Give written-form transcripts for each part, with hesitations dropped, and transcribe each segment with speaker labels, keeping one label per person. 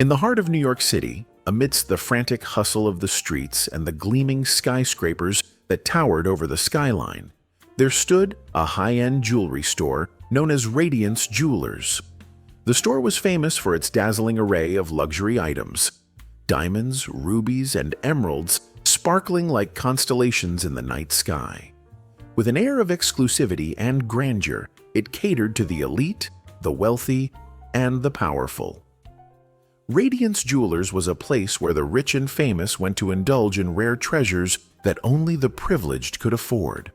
Speaker 1: In the heart of New York City, amidst the frantic hustle of the streets and the gleaming skyscrapers that towered over the skyline, there stood a high-end jewelry store known as Radiance Jewelers. The store was famous for its dazzling array of luxury items, diamonds, rubies, and emeralds sparkling like constellations in the night sky. With an air of exclusivity and grandeur, it catered to the elite, the wealthy, and the powerful. Radiance Jewelers was a place where the rich and famous went to indulge in rare treasures that only the privileged could afford.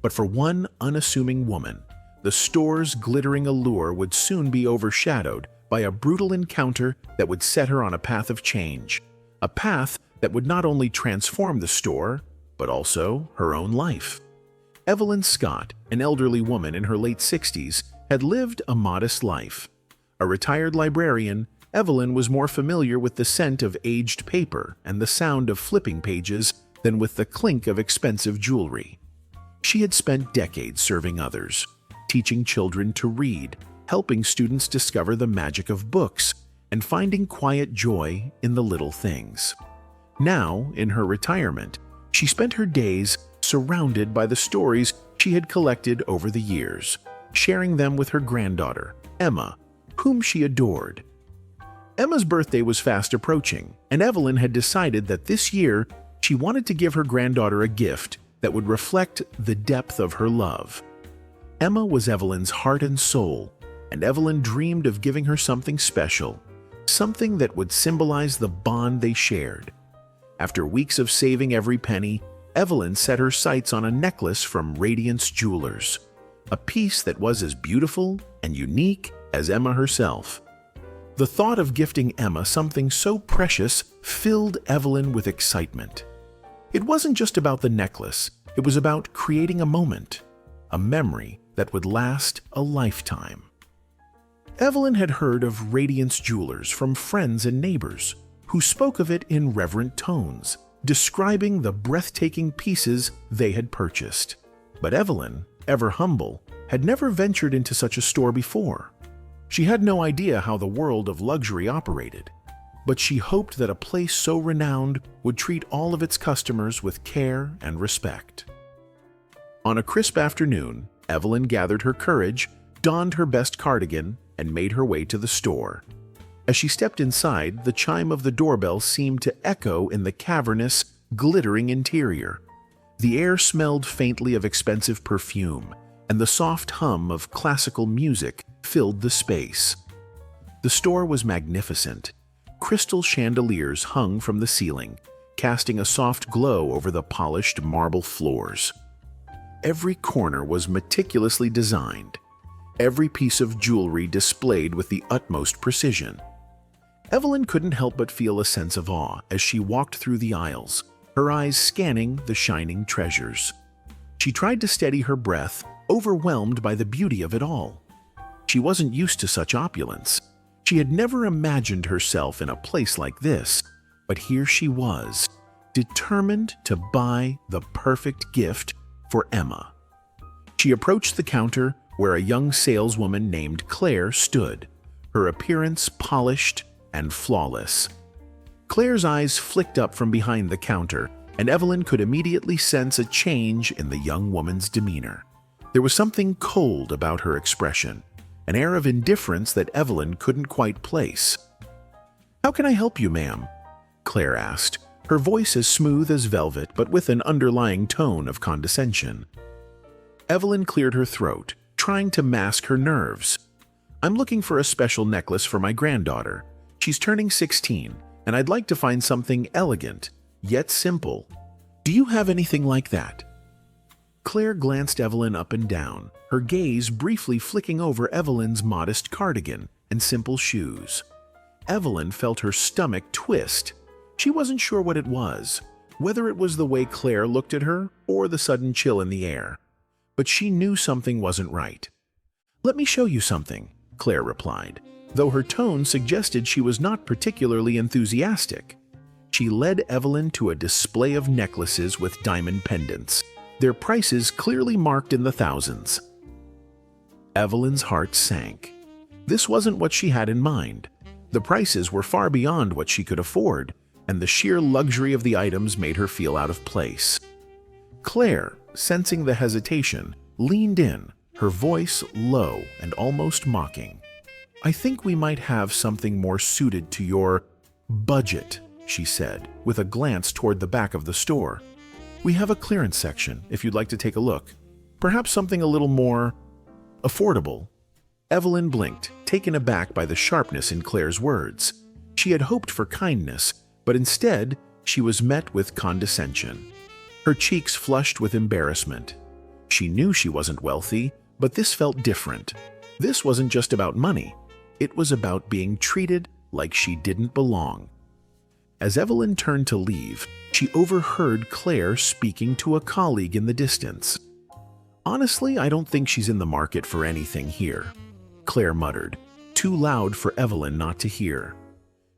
Speaker 1: But for one unassuming woman, the store's glittering allure would soon be overshadowed by a brutal encounter that would set her on a path of change, a path that would not only transform the store, but also her own life. Evelyn Scott, an elderly woman in her late 60s, had lived a modest life. A retired librarian, Evelyn was more familiar with the scent of aged paper and the sound of flipping pages than with the clink of expensive jewelry. She had spent decades serving others, teaching children to read, helping students discover the magic of books, and finding quiet joy in the little things. Now, in her retirement, she spent her days surrounded by the stories she had collected over the years, sharing them with her granddaughter, Emma, whom she adored. Emma's birthday was fast approaching, and Evelyn had decided that this year she wanted to give her granddaughter a gift that would reflect the depth of her love. Emma was Evelyn's heart and soul, and Evelyn dreamed of giving her something special, something that would symbolize the bond they shared. After weeks of saving every penny, Evelyn set her sights on a necklace from Radiance Jewelers, a piece that was as beautiful and unique as Emma herself. The thought of gifting Emma something so precious filled Evelyn with excitement. It wasn't just about the necklace, it was about creating a moment, a memory that would last a lifetime. Evelyn had heard of Radiance Jewelers from friends and neighbors, who spoke of it in reverent tones, describing the breathtaking pieces they had purchased. But Evelyn, ever humble, had never ventured into such a store before. She had no idea how the world of luxury operated, but she hoped that a place so renowned would treat all of its customers with care and respect. On a crisp afternoon, Evelyn gathered her courage, donned her best cardigan, and made her way to the store. As she stepped inside, the chime of the doorbell seemed to echo in the cavernous, glittering interior. The air smelled faintly of expensive perfume, and the soft hum of classical music filled the space. The store was magnificent. Crystal chandeliers hung from the ceiling, casting a soft glow over the polished marble floors. Every corner was meticulously designed, every piece of jewelry displayed with the utmost precision. Evelyn couldn't help but feel a sense of awe as she walked through the aisles, her eyes scanning the shining treasures. She tried to steady her breath, overwhelmed by the beauty of it all. She wasn't used to such opulence. She had never imagined herself in a place like this, but here she was, determined to buy the perfect gift for Emma. She approached the counter where a young saleswoman named Claire stood, her appearance polished and flawless. Claire's eyes flicked up from behind the counter, and Evelyn could immediately sense a change in the young woman's demeanor. There was something cold about her expression, an air of indifference that Evelyn couldn't quite place. "How can I help you, ma'am?" Claire asked, her voice as smooth as velvet but with an underlying tone of condescension. Evelyn cleared her throat, trying to mask her nerves. "I'm looking for a special necklace for my granddaughter. She's turning 16, and I'd like to find something elegant, yet simple. Do you have anything like that?" Claire glanced Evelyn up and down, her gaze briefly flicking over Evelyn's modest cardigan and simple shoes. Evelyn felt her stomach twist. She wasn't sure what it was, whether it was the way Claire looked at her or the sudden chill in the air. But she knew something wasn't right. "Let me show you something," Claire replied, though her tone suggested she was not particularly enthusiastic. She led Evelyn to a display of necklaces with diamond pendants, their prices clearly marked in the thousands. Evelyn's heart sank. This wasn't what she had in mind. The prices were far beyond what she could afford, and the sheer luxury of the items made her feel out of place. Claire, sensing the hesitation, leaned in, her voice low and almost mocking. "I think we might have something more suited to your budget," she said, with a glance toward the back of the store. "We have a clearance section if you'd like to take a look. Perhaps something a little more affordable." Evelyn blinked, taken aback by the sharpness in Claire's words. She had hoped for kindness, but instead she was met with condescension. Her cheeks flushed with embarrassment. She knew she wasn't wealthy, but this felt different. This wasn't just about money. It was about being treated like she didn't belong. As Evelyn turned to leave, she overheard Claire speaking to a colleague in the distance. "Honestly, I don't think she's in the market for anything here," Claire muttered, too loud for Evelyn not to hear.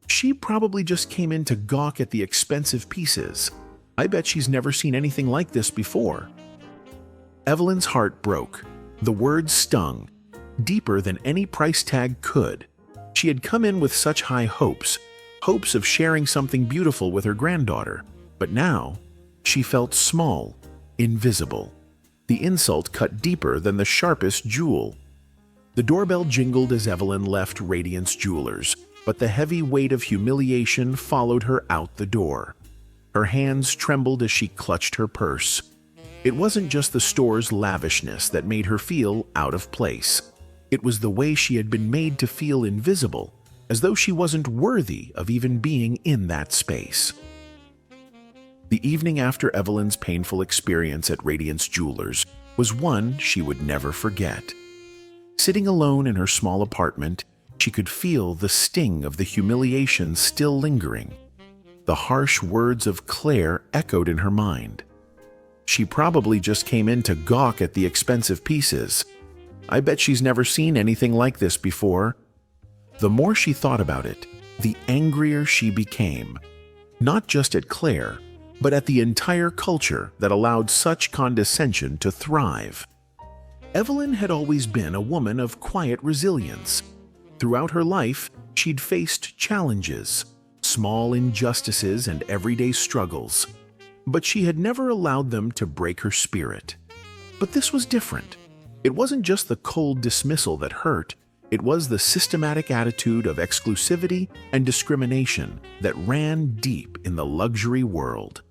Speaker 1: "She probably just came in to gawk at the expensive pieces. I bet she's never seen anything like this before." Evelyn's heart broke. The words stung, deeper than any price tag could. She had come in with such high hopes of sharing something beautiful with her granddaughter, but now she felt small, invisible. The insult cut deeper than the sharpest jewel. The doorbell jingled as Evelyn left Radiance Jewelers, but the heavy weight of humiliation followed her out the door. Her hands trembled as she clutched her purse. It wasn't just the store's lavishness that made her feel out of place. It was the way she had been made to feel invisible, as though she wasn't worthy of even being in that space. The evening after Evelyn's painful experience at Radiance Jewelers was one she would never forget. Sitting alone in her small apartment, she could feel the sting of the humiliation still lingering. The harsh words of Claire echoed in her mind. "She probably just came in to gawk at the expensive pieces. I bet she's never seen anything like this before." The more she thought about it, the angrier she became. Not just at Claire, but at the entire culture that allowed such condescension to thrive. Evelyn had always been a woman of quiet resilience. Throughout her life, she'd faced challenges, small injustices and everyday struggles, but she had never allowed them to break her spirit. But this was different. It wasn't just the cold dismissal that hurt, it was the systematic attitude of exclusivity and discrimination that ran deep in the luxury world.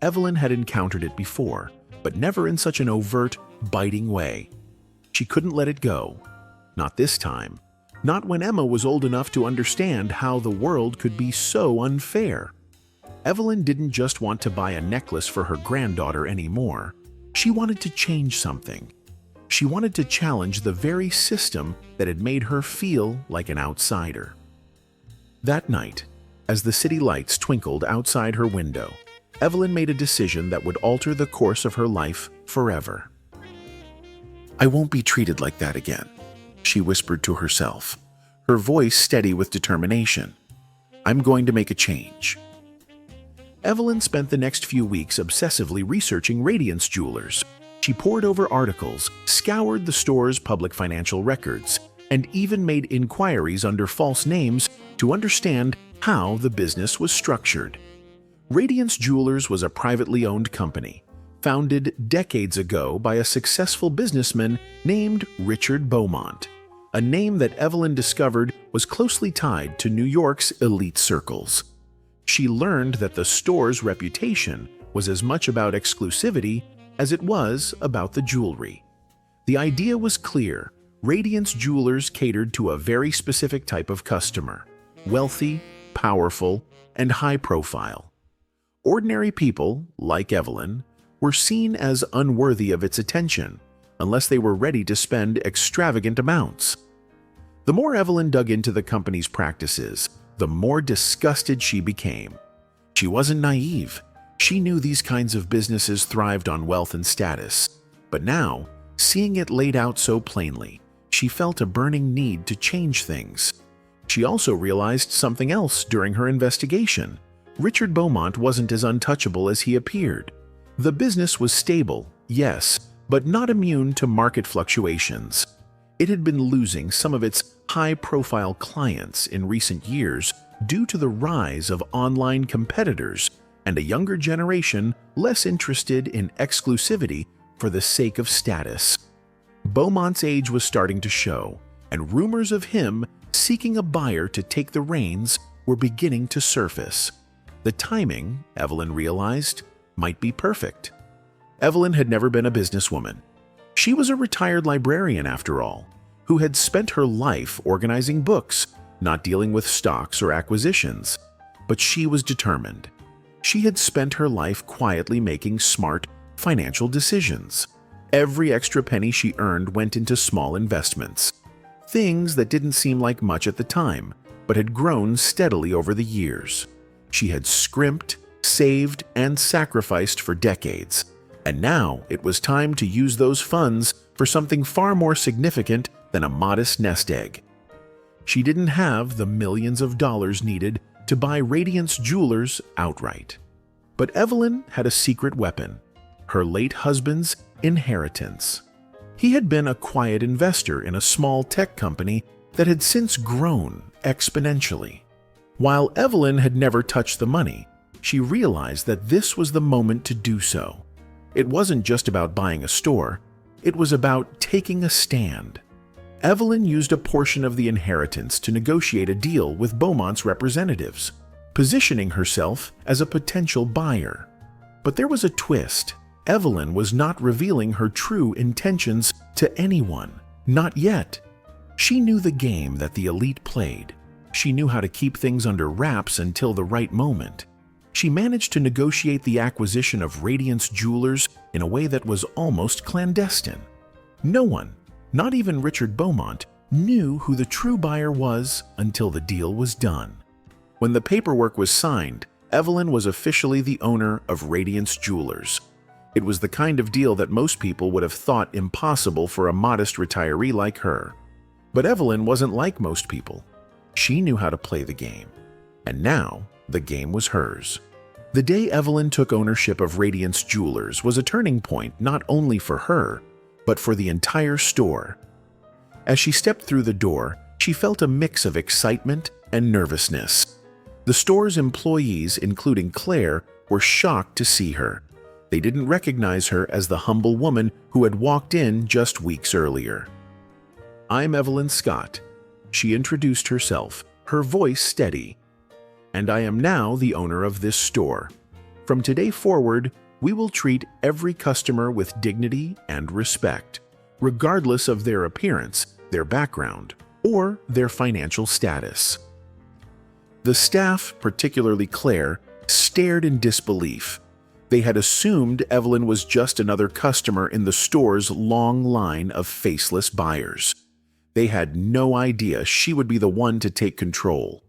Speaker 1: Evelyn had encountered it before, but never in such an overt, biting way. She couldn't let it go. Not this time. Not when Emma was old enough to understand how the world could be so unfair. Evelyn didn't just want to buy a necklace for her granddaughter anymore. She wanted to change something. She wanted to challenge the very system that had made her feel like an outsider. That night, as the city lights twinkled outside her window, Evelyn made a decision that would alter the course of her life forever. "I won't be treated like that again," she whispered to herself, her voice steady with determination. "I'm going to make a change." Evelyn spent the next few weeks obsessively researching Radiance Jewelers. She pored over articles, scoured the store's public financial records, and even made inquiries under false names to understand how the business was structured. Radiance Jewelers was a privately owned company, founded decades ago by a successful businessman named Richard Beaumont, a name that Evelyn discovered was closely tied to New York's elite circles. She learned that the store's reputation was as much about exclusivity as it was about the jewelry. The idea was clear. Radiance Jewelers catered to a very specific type of customer: wealthy, powerful, and high profile. Ordinary people, like Evelyn, were seen as unworthy of its attention unless they were ready to spend extravagant amounts. The more Evelyn dug into the company's practices, the more disgusted she became. She wasn't naive. She knew these kinds of businesses thrived on wealth and status. But now, seeing it laid out so plainly, she felt a burning need to change things. She also realized something else during her investigation. Richard Beaumont wasn't as untouchable as he appeared. The business was stable, yes, but not immune to market fluctuations. It had been losing some of its high-profile clients in recent years due to the rise of online competitors and a younger generation less interested in exclusivity for the sake of status. Beaumont's age was starting to show, and rumors of him seeking a buyer to take the reins were beginning to surface. The timing, Evelyn realized, might be perfect. Evelyn had never been a businesswoman. She was a retired librarian, after all, who had spent her life organizing books, not dealing with stocks or acquisitions. But she was determined. She had spent her life quietly making smart financial decisions. Every extra penny she earned went into small investments, things that didn't seem like much at the time, but had grown steadily over the years. She had scrimped, saved, and sacrificed for decades, and now it was time to use those funds for something far more significant than a modest nest egg. She didn't have the millions of dollars needed to buy Radiance Jewelers outright. But Evelyn had a secret weapon: her late husband's inheritance. He had been a quiet investor in a small tech company that had since grown exponentially. While Evelyn had never touched the money, she realized that this was the moment to do so. It wasn't just about buying a store, it was about taking a stand. Evelyn used a portion of the inheritance to negotiate a deal with Beaumont's representatives, positioning herself as a potential buyer. But there was a twist. Evelyn was not revealing her true intentions to anyone, not yet. She knew the game that the elite played. She knew how to keep things under wraps until the right moment. She managed to negotiate the acquisition of Radiance Jewelers in a way that was almost clandestine. No one, not even Richard Beaumont, knew who the true buyer was until the deal was done. When the paperwork was signed, Evelyn was officially the owner of Radiance Jewelers. It was the kind of deal that most people would have thought impossible for a modest retiree like her. But Evelyn wasn't like most people. She knew how to play the game. And now, the game was hers. The day Evelyn took ownership of Radiance Jewelers was a turning point not only for her, but for the entire store. As she stepped through the door, she felt a mix of excitement and nervousness. The store's employees, including Claire, were shocked to see her. They didn't recognize her as the humble woman who had walked in just weeks earlier. "I'm Evelyn Scott," she introduced herself, her voice steady. "And I am now the owner of this store. From today forward, we will treat every customer with dignity and respect, regardless of their appearance, their background, or their financial status." The staff, particularly Claire, stared in disbelief. They had assumed Evelyn was just another customer in the store's long line of faceless buyers. They had no idea she would be the one to take control.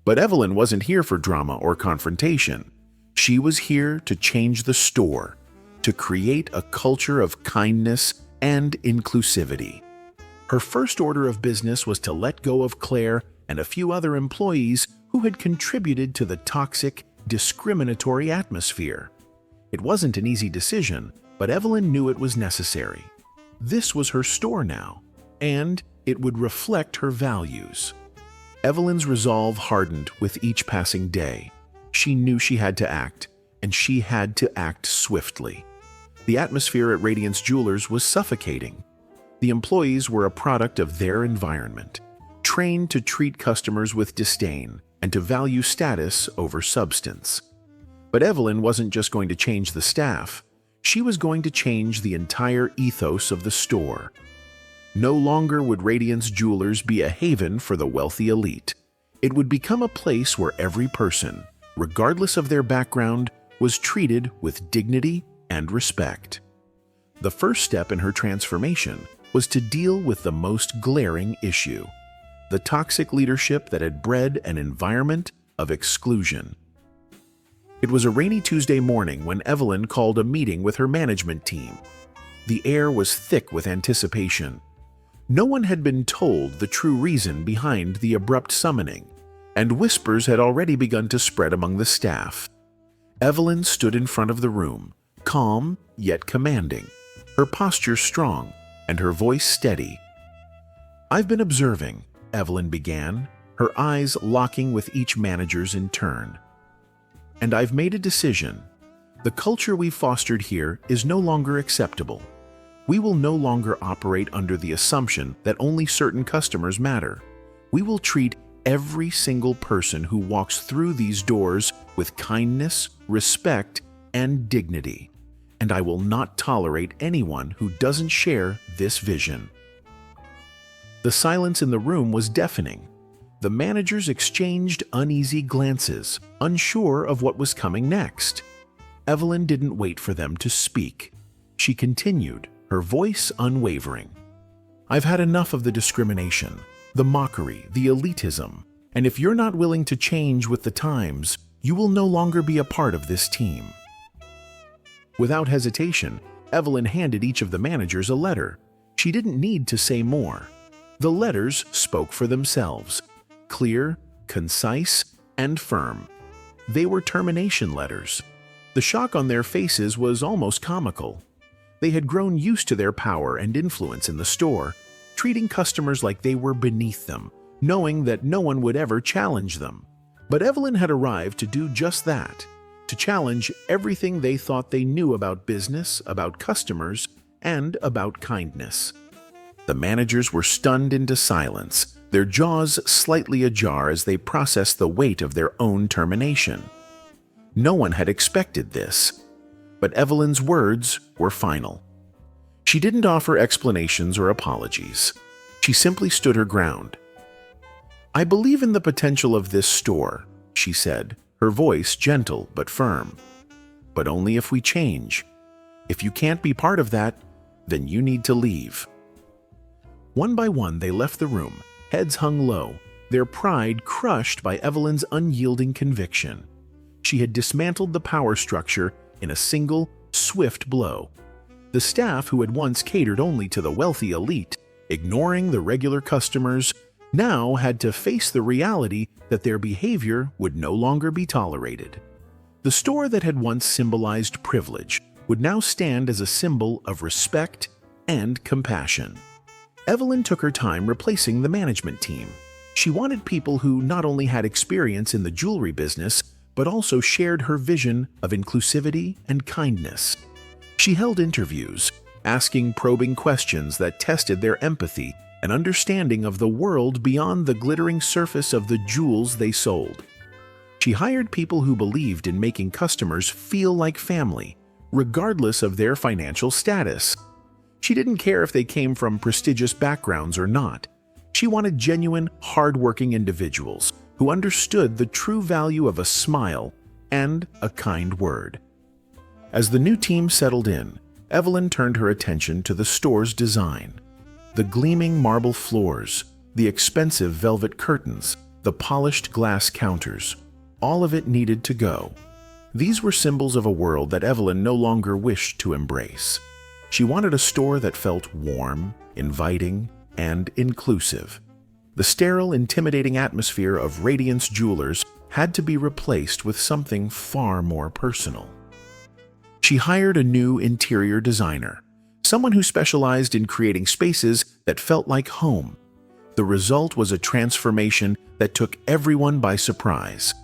Speaker 1: But Evelyn wasn't here for drama or confrontation. She was here to change the store, to create a culture of kindness and inclusivity. Her first order of business was to let go of Claire and a few other employees who had contributed to the toxic, discriminatory atmosphere. It wasn't an easy decision, but Evelyn knew it was necessary. This was her store now, and it would reflect her values. Evelyn's resolve hardened with each passing day. She knew she had to act, and she had to act swiftly. The atmosphere at Radiance Jewelers was suffocating. The employees were a product of their environment, trained to treat customers with disdain and to value status over substance. But Evelyn wasn't just going to change the staff. She was going to change the entire ethos of the store. No longer would Radiance Jewelers be a haven for the wealthy elite. It would become a place where every person, regardless of their background, was treated with dignity and respect. The first step in her transformation was to deal with the most glaring issue: the toxic leadership that had bred an environment of exclusion. It was a rainy Tuesday morning when Evelyn called a meeting with her management team. The air was thick with anticipation. No one had been told the true reason behind the abrupt summoning, and whispers had already begun to spread among the staff. Evelyn stood in front of the room, calm yet commanding, her posture strong and her voice steady. "I've been observing," Evelyn began, her eyes locking with each manager's in turn. "And I've made a decision. The culture we've fostered here is no longer acceptable. We will no longer operate under the assumption that only certain customers matter. We will treat every single person who walks through these doors with kindness, respect, and dignity. And I will not tolerate anyone who doesn't share this vision." The silence in the room was deafening. The managers exchanged uneasy glances, unsure of what was coming next. Evelyn didn't wait for them to speak. She continued, her voice unwavering. "I've had enough of the discrimination, the mockery, the elitism, and if you're not willing to change with the times, you will no longer be a part of this team." Without hesitation, Evelyn handed each of the managers a letter. She didn't need to say more. The letters spoke for themselves, clear, concise, and firm. They were termination letters. The shock on their faces was almost comical. They had grown used to their power and influence in the store, treating customers like they were beneath them, knowing that no one would ever challenge them. But Evelyn had arrived to do just that, to challenge everything they thought they knew about business, about customers, and about kindness. The managers were stunned into silence, their jaws slightly ajar as they processed the weight of their own termination. No one had expected this, but Evelyn's words were final. She didn't offer explanations or apologies. She simply stood her ground. "I believe in the potential of this store," she said, her voice gentle but firm. "But only if we change. If you can't be part of that, then you need to leave." One by one, they left the room, heads hung low, their pride crushed by Evelyn's unyielding conviction. She had dismantled the power structure in a single, swift blow. The staff, who had once catered only to the wealthy elite, ignoring the regular customers, now had to face the reality that their behavior would no longer be tolerated. The store that had once symbolized privilege would now stand as a symbol of respect and compassion. Evelyn took her time replacing the management team. She wanted people who not only had experience in the jewelry business, but also shared her vision of inclusivity and kindness. She held interviews, asking probing questions that tested their empathy and understanding of the world beyond the glittering surface of the jewels they sold. She hired people who believed in making customers feel like family, regardless of their financial status. She didn't care if they came from prestigious backgrounds or not. She wanted genuine, hard-working individuals who understood the true value of a smile and a kind word. As the new team settled in, Evelyn turned her attention to the store's design. The gleaming marble floors, the expensive velvet curtains, the polished glass counters, all of it needed to go. These were symbols of a world that Evelyn no longer wished to embrace. She wanted a store that felt warm, inviting, and inclusive. The sterile, intimidating atmosphere of Radiance Jewelers had to be replaced with something far more personal. She hired a new interior designer, someone who specialized in creating spaces that felt like home. The result was a transformation that took everyone by surprise.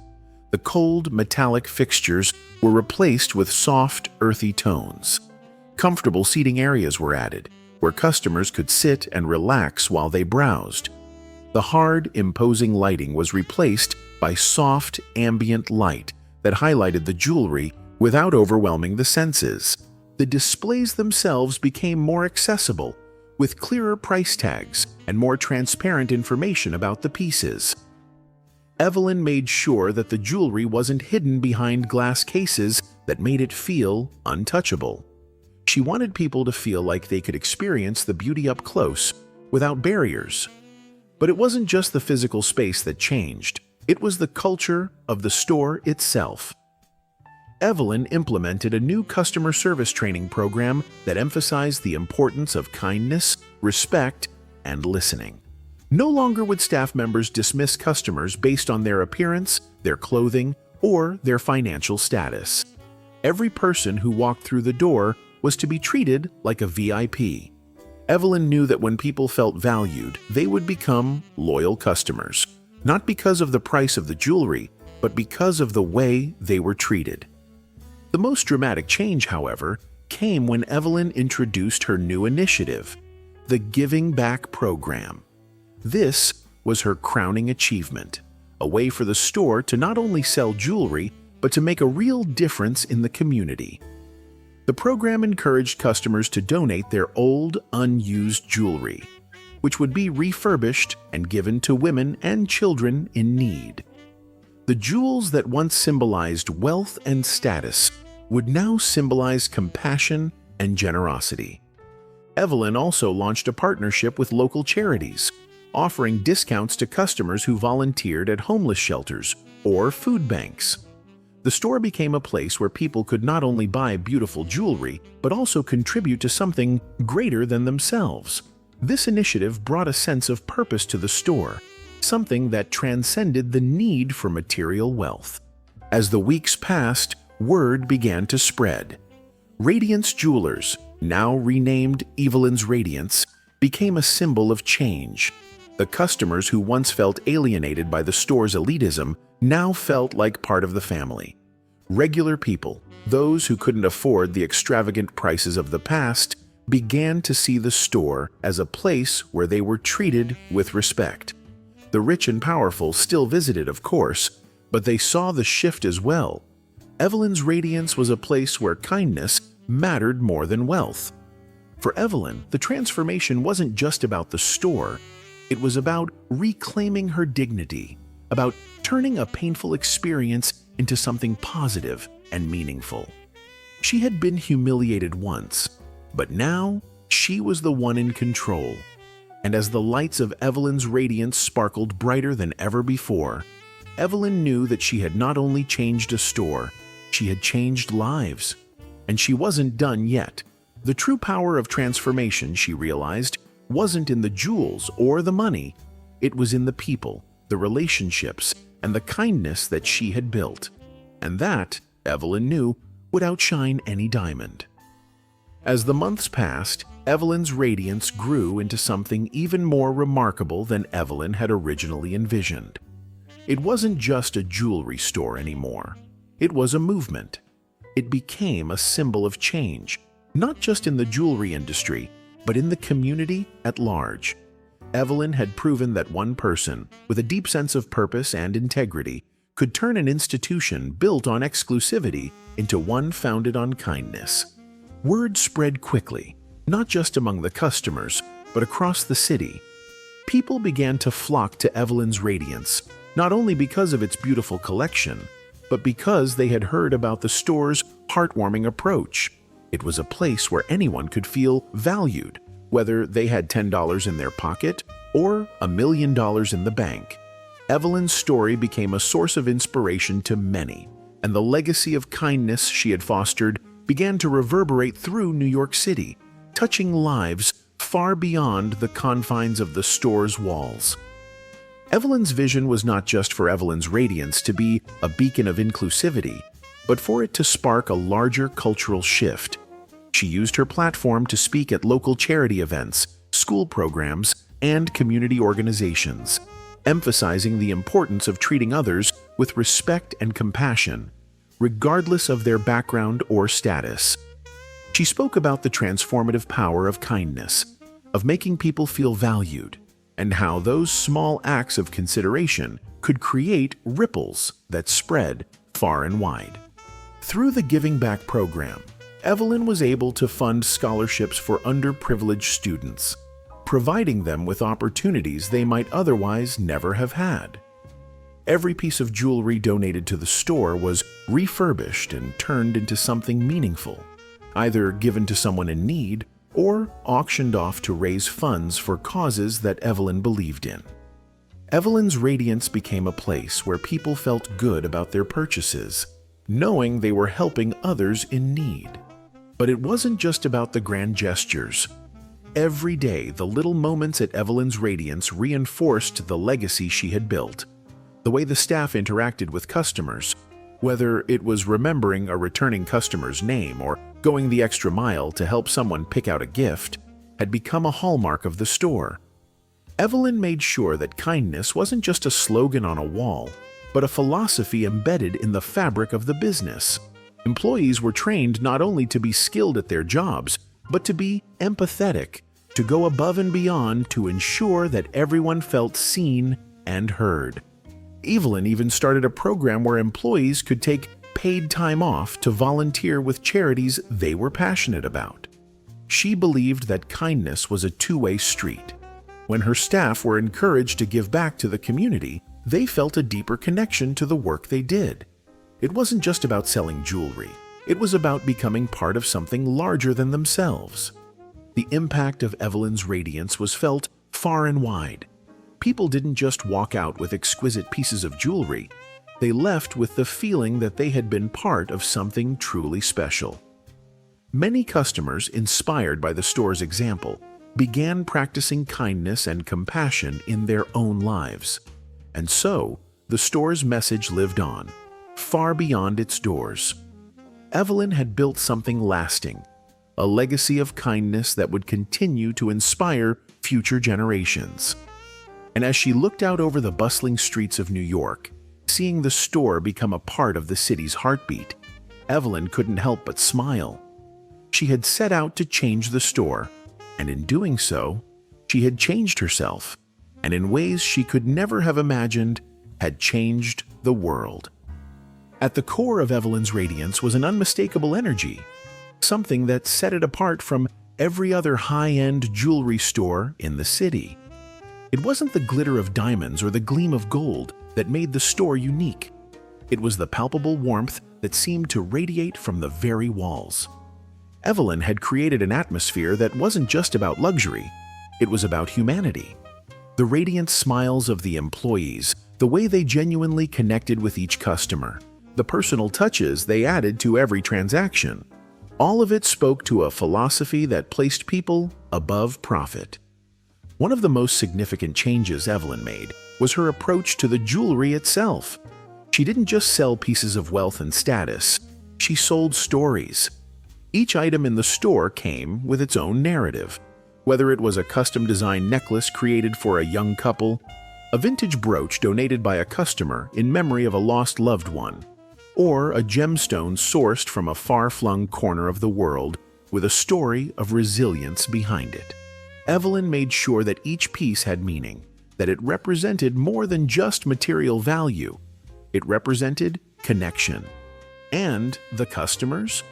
Speaker 1: The cold, metallic fixtures were replaced with soft, earthy tones. Comfortable seating areas were added, where customers could sit and relax while they browsed. The hard, imposing lighting was replaced by soft, ambient light that highlighted the jewelry without overwhelming the senses. The displays themselves became more accessible, with clearer price tags and more transparent information about the pieces. Evelyn made sure that the jewelry wasn't hidden behind glass cases that made it feel untouchable. She wanted people to feel like they could experience the beauty up close, without barriers. But it wasn't just the physical space that changed, it was the culture of the store itself. Evelyn implemented a new customer service training program that emphasized the importance of kindness, respect, and listening. No longer would staff members dismiss customers based on their appearance, their clothing, or their financial status. Every person who walked through the door was to be treated like a VIP. Evelyn knew that when people felt valued, they would become loyal customers, not because of the price of the jewelry, but because of the way they were treated. The most dramatic change, however, came when Evelyn introduced her new initiative, the Giving Back program. This was her crowning achievement, a way for the store to not only sell jewelry, but to make a real difference in the community. The program encouraged customers to donate their old, unused jewelry, which would be refurbished and given to women and children in need. The jewels that once symbolized wealth and status would now symbolize compassion and generosity. Evelyn also launched a partnership with local charities, offering discounts to customers who volunteered at homeless shelters or food banks. The store became a place where people could not only buy beautiful jewelry, but also contribute to something greater than themselves. This initiative brought a sense of purpose to the store, something that transcended the need for material wealth. As the weeks passed, word began to spread. Radiance Jewelers, now renamed Evelyn's Radiance, became a symbol of change. The customers who once felt alienated by the store's elitism now felt like part of the family. Regular people, those who couldn't afford the extravagant prices of the past, began to see the store as a place where they were treated with respect. The rich and powerful still visited, of course, but they saw the shift as well. Evelyn's Radiance was a place where kindness mattered more than wealth. For Evelyn, the transformation wasn't just about the store. It was about reclaiming her dignity, about turning a painful experience into something positive and meaningful. She had been humiliated once, but now she was the one in control. And as the lights of Evelyn's Radiance sparkled brighter than ever before, Evelyn knew that she had not only changed a store, she had changed lives. And she wasn't done yet. The true power of transformation, she realized, wasn't in the jewels or the money. It was in the people, the relationships, and the kindness that she had built. And that, Evelyn knew, would outshine any diamond. As the months passed, Evelyn's Radiance grew into something even more remarkable than Evelyn had originally envisioned. It wasn't just a jewelry store anymore. It was a movement. It became a symbol of change, not just in the jewelry industry, but in the community at large. Evelyn had proven that one person, with a deep sense of purpose and integrity, could turn an institution built on exclusivity into one founded on kindness. Word spread quickly, not just among the customers, but across the city. People began to flock to Evelyn's Radiance, not only because of its beautiful collection, but because they had heard about the store's heartwarming approach. It was a place where anyone could feel valued, whether they had $10 in their pocket or $1 million in the bank. Evelyn's story became a source of inspiration to many, and the legacy of kindness she had fostered began to reverberate through New York City, touching lives far beyond the confines of the store's walls. Evelyn's vision was not just for Evelyn's Radiance to be a beacon of inclusivity, but for it to spark a larger cultural shift. She used her platform to speak at local charity events, school programs, and community organizations, emphasizing the importance of treating others with respect and compassion, regardless of their background or status. She spoke about the transformative power of kindness, of making people feel valued, and how those small acts of consideration could create ripples that spread far and wide. Through the Giving Back program, Evelyn was able to fund scholarships for underprivileged students, providing them with opportunities they might otherwise never have had. Every piece of jewelry donated to the store was refurbished and turned into something meaningful, either given to someone in need or auctioned off to raise funds for causes that Evelyn believed in. Evelyn's Radiance became a place where people felt good about their purchases, knowing they were helping others in need. But it wasn't just about the grand gestures. Every day, the little moments at Evelyn's Radiance reinforced the legacy she had built. The way the staff interacted with customers, whether it was remembering a returning customer's name or going the extra mile to help someone pick out a gift, had become a hallmark of the store. Evelyn made sure that kindness wasn't just a slogan on a wall, but a philosophy embedded in the fabric of the business. Employees were trained not only to be skilled at their jobs, but to be empathetic, to go above and beyond to ensure that everyone felt seen and heard. Evelyn even started a program where employees could take paid time off to volunteer with charities they were passionate about. She believed that kindness was a two-way street. When her staff were encouraged to give back to the community, they felt a deeper connection to the work they did. It wasn't just about selling jewelry. It was about becoming part of something larger than themselves. The impact of Evelyn's radiance was felt far and wide. People didn't just walk out with exquisite pieces of jewelry. They left with the feeling that they had been part of something truly special. Many customers, inspired by the store's example, began practicing kindness and compassion in their own lives. And so, the store's message lived on, far beyond its doors. Evelyn had built something lasting, a legacy of kindness that would continue to inspire future generations. And as she looked out over the bustling streets of New York, seeing the store become a part of the city's heartbeat, Evelyn couldn't help but smile. She had set out to change the store, and in doing so, she had changed herself, and in ways she could never have imagined, had changed the world. At the core of Evelyn's radiance was an unmistakable energy, something that set it apart from every other high-end jewelry store in the city. It wasn't the glitter of diamonds or the gleam of gold that made the store unique. It was the palpable warmth that seemed to radiate from the very walls. Evelyn had created an atmosphere that wasn't just about luxury, it was about humanity. The radiant smiles of the employees, the way they genuinely connected with each customer, the personal touches they added to every transaction, all of it spoke to a philosophy that placed people above profit. One of the most significant changes Evelyn made was her approach to the jewelry itself. She didn't just sell pieces of wealth and status, she sold stories. Each item in the store came with its own narrative. Whether it was a custom-designed necklace created for a young couple, a vintage brooch donated by a customer in memory of a lost loved one, or a gemstone sourced from a far-flung corner of the world with a story of resilience behind it. Evelyn made sure that each piece had meaning, that it represented more than just material value. It represented connection. And the customers?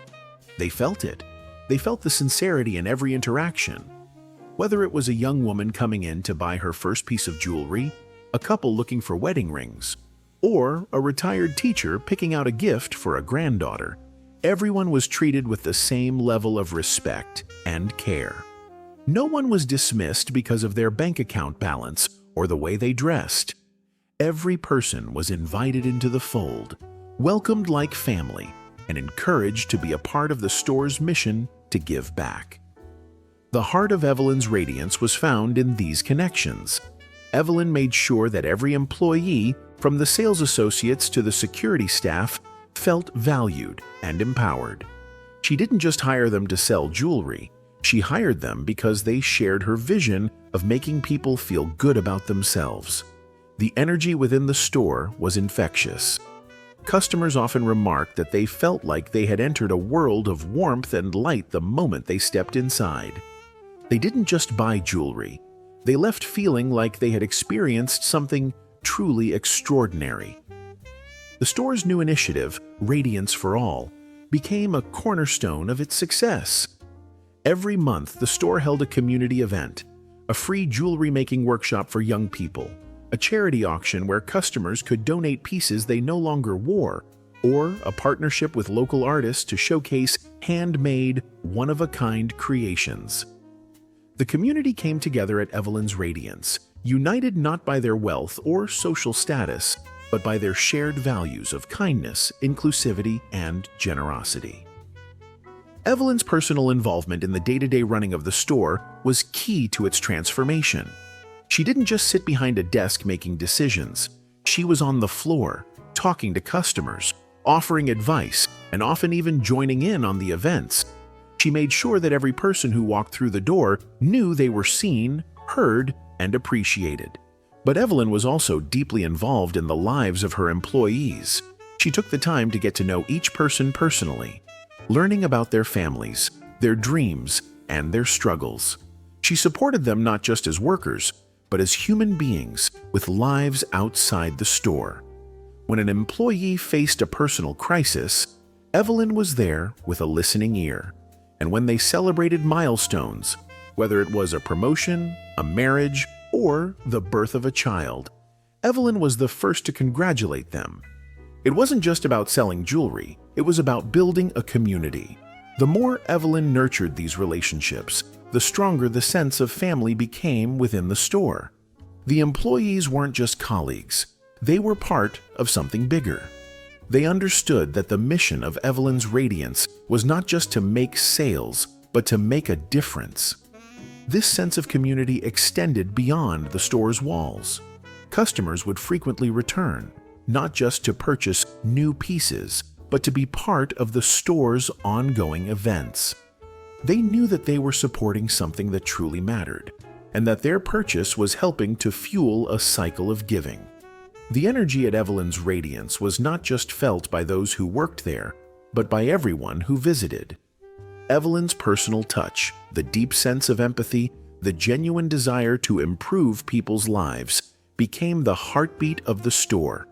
Speaker 1: They felt it. They felt the sincerity in every interaction. Whether it was a young woman coming in to buy her first piece of jewelry, a couple looking for wedding rings, or a retired teacher picking out a gift for a granddaughter, everyone was treated with the same level of respect and care. No one was dismissed because of their bank account balance or the way they dressed. Every person was invited into the fold, welcomed like family, and encouraged to be a part of the store's mission to give back. The heart of Evelyn's radiance was found in these connections. Evelyn made sure that every employee, from the sales associates to the security staff, felt valued and empowered. She didn't just hire them to sell jewelry. She hired them because they shared her vision of making people feel good about themselves. The energy within the store was infectious. Customers often remarked that they felt like they had entered a world of warmth and light the moment they stepped inside. They didn't just buy jewelry. They left feeling like they had experienced something truly extraordinary. The store's new initiative, Radiance for All, became a cornerstone of its success. Every month, the store held a community event, a free jewelry-making workshop for young people, a charity auction where customers could donate pieces they no longer wore, or a partnership with local artists to showcase handmade, one-of-a-kind creations. The community came together at Evelyn's Radiance, united not by their wealth or social status, but by their shared values of kindness, inclusivity, and generosity. Evelyn's personal involvement in the day-to-day running of the store was key to its transformation. She didn't just sit behind a desk making decisions. She was on the floor, talking to customers, offering advice, and often even joining in on the events. She made sure that every person who walked through the door knew they were seen, heard, and appreciated. But Evelyn was also deeply involved in the lives of her employees. She took the time to get to know each person personally, learning about their families, their dreams, and their struggles. She supported them not just as workers, but as human beings with lives outside the store. When an employee faced a personal crisis, Evelyn was there with a listening ear. And when they celebrated milestones, whether it was a promotion, a marriage, or the birth of a child, Evelyn was the first to congratulate them. It wasn't just about selling jewelry, it was about building a community. The more Evelyn nurtured these relationships, the stronger the sense of family became within the store. The employees weren't just colleagues, they were part of something bigger. They understood that the mission of Evelyn's Radiance was not just to make sales, but to make a difference. This sense of community extended beyond the store's walls. Customers would frequently return, not just to purchase new pieces, but to be part of the store's ongoing events. They knew that they were supporting something that truly mattered, and that their purchase was helping to fuel a cycle of giving. The energy at Evelyn's Radiance was not just felt by those who worked there, but by everyone who visited. Evelyn's personal touch, the deep sense of empathy, the genuine desire to improve people's lives, became the heartbeat of the store.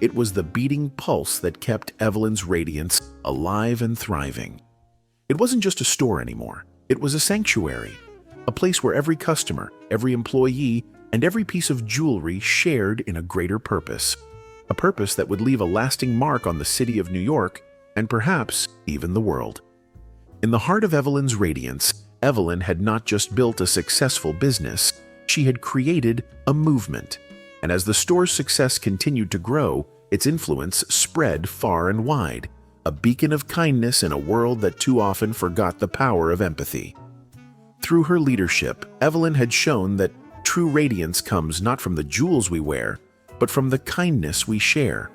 Speaker 1: It was the beating pulse that kept Evelyn's Radiance alive and thriving. It wasn't just a store anymore. It was a sanctuary, a place where every customer, every employee, and every piece of jewelry shared in a greater purpose, a purpose that would leave a lasting mark on the city of New York and perhaps even the world. In the heart of Evelyn's Radiance, Evelyn had not just built a successful business, she had created a movement. And as the store's success continued to grow, its influence spread far and wide, a beacon of kindness in a world that too often forgot the power of empathy. Through her leadership, Evelyn had shown that true radiance comes not from the jewels we wear, but from the kindness we share.